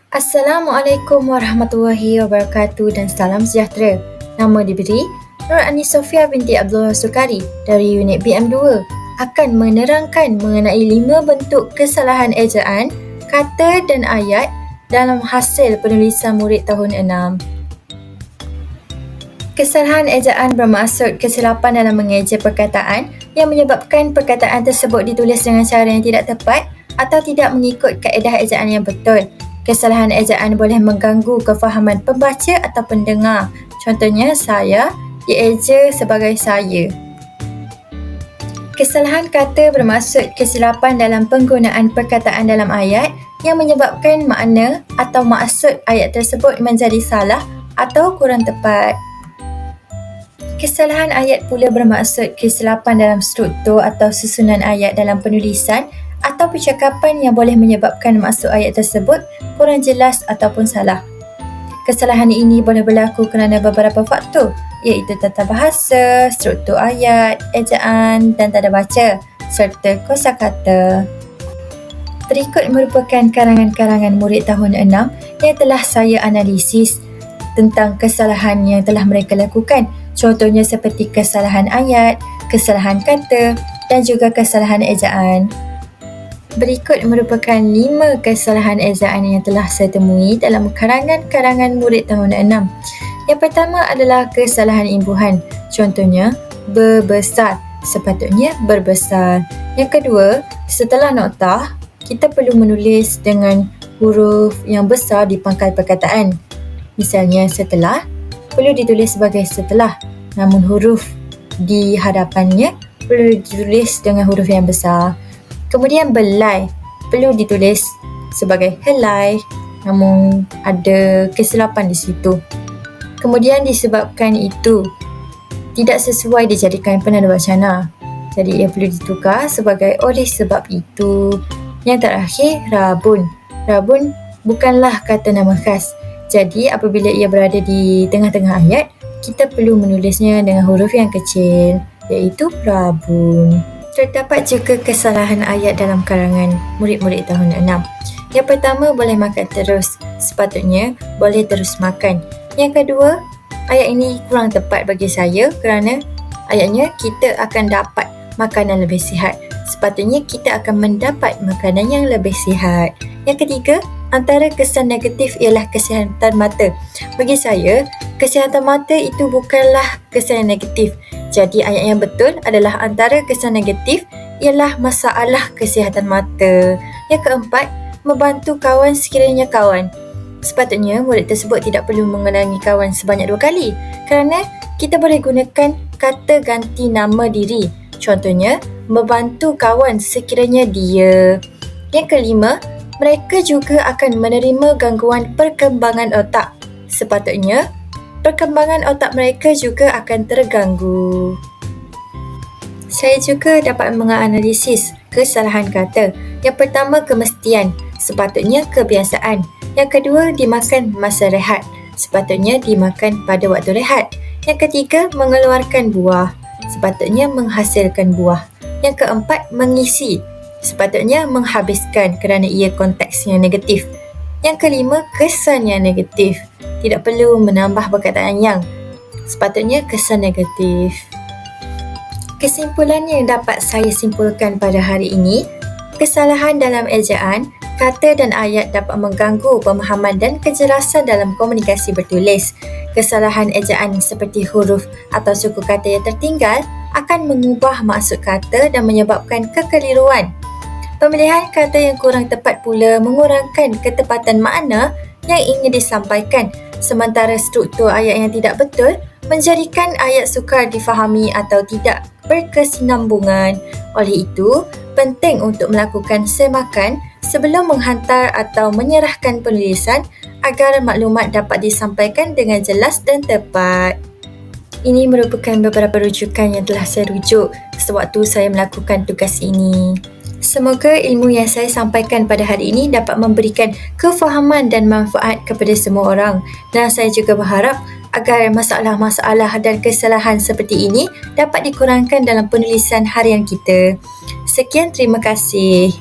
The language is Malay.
Assalamualaikum warahmatullahi wabarakatuh dan salam sejahtera. Nama diberi Nur Ani Sofia binti Abdullah Sukari dari unit BM2 akan menerangkan mengenai 5 bentuk kesalahan ejaan, kata dan ayat dalam hasil penulisan murid tahun 6. Kesalahan ejaan bermaksud kesilapan dalam mengeja perkataan yang menyebabkan perkataan tersebut ditulis dengan cara yang tidak tepat atau tidak mengikut kaedah ejaan yang betul. Kesalahan ejaan boleh mengganggu kefahaman pembaca atau pendengar. Contohnya, saya dieja sebagai saya. Kesalahan kata bermaksud kesilapan dalam penggunaan perkataan dalam ayat yang menyebabkan makna atau maksud ayat tersebut menjadi salah atau kurang tepat. Kesalahan ayat pula bermaksud kesilapan dalam struktur atau susunan ayat dalam penulisan atau percakapan yang boleh menyebabkan maksud ayat tersebut kurang jelas ataupun salah. Kesalahan ini boleh berlaku kerana beberapa faktor, iaitu tata bahasa, struktur ayat, ejaan dan tanda baca, serta kosakata. Berikut merupakan karangan-karangan murid tahun 6 yang telah saya analisis tentang kesalahan yang telah mereka lakukan. Contohnya seperti kesalahan ayat, kesalahan kata dan juga kesalahan ejaan. Berikut merupakan 5 kesalahan ejaan yang telah saya temui dalam karangan-karangan murid tahun 6. Yang pertama adalah kesalahan imbuhan. Contohnya, berbesar, sepatutnya berbesar. Yang kedua, setelah noktah, kita perlu menulis dengan huruf yang besar di pangkal perkataan. Misalnya, setelah perlu ditulis sebagai setelah, namun huruf di hadapannya perlu ditulis dengan huruf yang besar. Kemudian belai perlu ditulis sebagai helai, namun ada kesilapan di situ. Kemudian disebabkan itu tidak sesuai dijadikan penanda wacana, jadi ia perlu ditukar sebagai oleh sebab itu. Yang terakhir, rabun. Rabun bukanlah kata nama khas. Jadi apabila ia berada di tengah-tengah ayat, kita perlu menulisnya dengan huruf yang kecil, iaitu rabun. Terdapat juga kesalahan ayat dalam karangan murid-murid tahun 6. Yang pertama, boleh makan terus. Sepatutnya boleh terus makan. Yang kedua, ayat ini kurang tepat bagi saya kerana ayatnya kita akan dapat makanan lebih sihat. Sepatutnya kita akan mendapat makanan yang lebih sihat. Yang ketiga, antara kesan negatif ialah kesihatan mata. Bagi saya, kesihatan mata itu bukanlah kesan negatif. Jadi ayat yang betul adalah antara kesan negatif ialah masalah kesihatan mata. Yang keempat, membantu kawan sekiranya kawan. Sepatutnya murid tersebut tidak perlu mengenali kawan sebanyak 2 kali kerana kita boleh gunakan kata ganti nama diri. Contohnya, membantu kawan sekiranya dia. Yang kelima, mereka juga akan menerima gangguan perkembangan otak. Sepatutnya, perkembangan otak mereka juga akan terganggu. Saya juga dapat menganalisis kesalahan kata. Yang pertama, kemestian. Sepatutnya kebiasaan. Yang kedua, dimakan masa rehat. Sepatutnya dimakan pada waktu rehat. Yang ketiga, mengeluarkan buah. Sepatutnya menghasilkan buah. Yang keempat, mengisi. Sepatutnya menghabiskan kerana ia konteksnya negatif. Yang kelima, kesan yang negatif. Tidak perlu menambah perkataan yang. Sepatutnya kesan negatif. Kesimpulan yang dapat saya simpulkan pada hari ini, kesalahan dalam ejaan, kata dan ayat dapat mengganggu pemahaman dan kejelasan dalam komunikasi bertulis. Kesalahan ejaan seperti huruf atau suku kata yang tertinggal akan mengubah maksud kata dan menyebabkan kekeliruan. Pemilihan kata yang kurang tepat pula mengurangkan ketepatan makna yang ingin disampaikan, sementara struktur ayat yang tidak betul menjadikan ayat sukar difahami atau tidak berkesinambungan. Oleh itu, penting untuk melakukan semakan sebelum menghantar atau menyerahkan penulisan agar maklumat dapat disampaikan dengan jelas dan tepat. Ini merupakan beberapa rujukan yang telah saya rujuk sewaktu saya melakukan tugas ini. Semoga ilmu yang saya sampaikan pada hari ini dapat memberikan kefahaman dan manfaat kepada semua orang, dan saya juga berharap agar masalah-masalah dan kesalahan seperti ini dapat dikurangkan dalam penulisan harian kita. Sekian, terima kasih.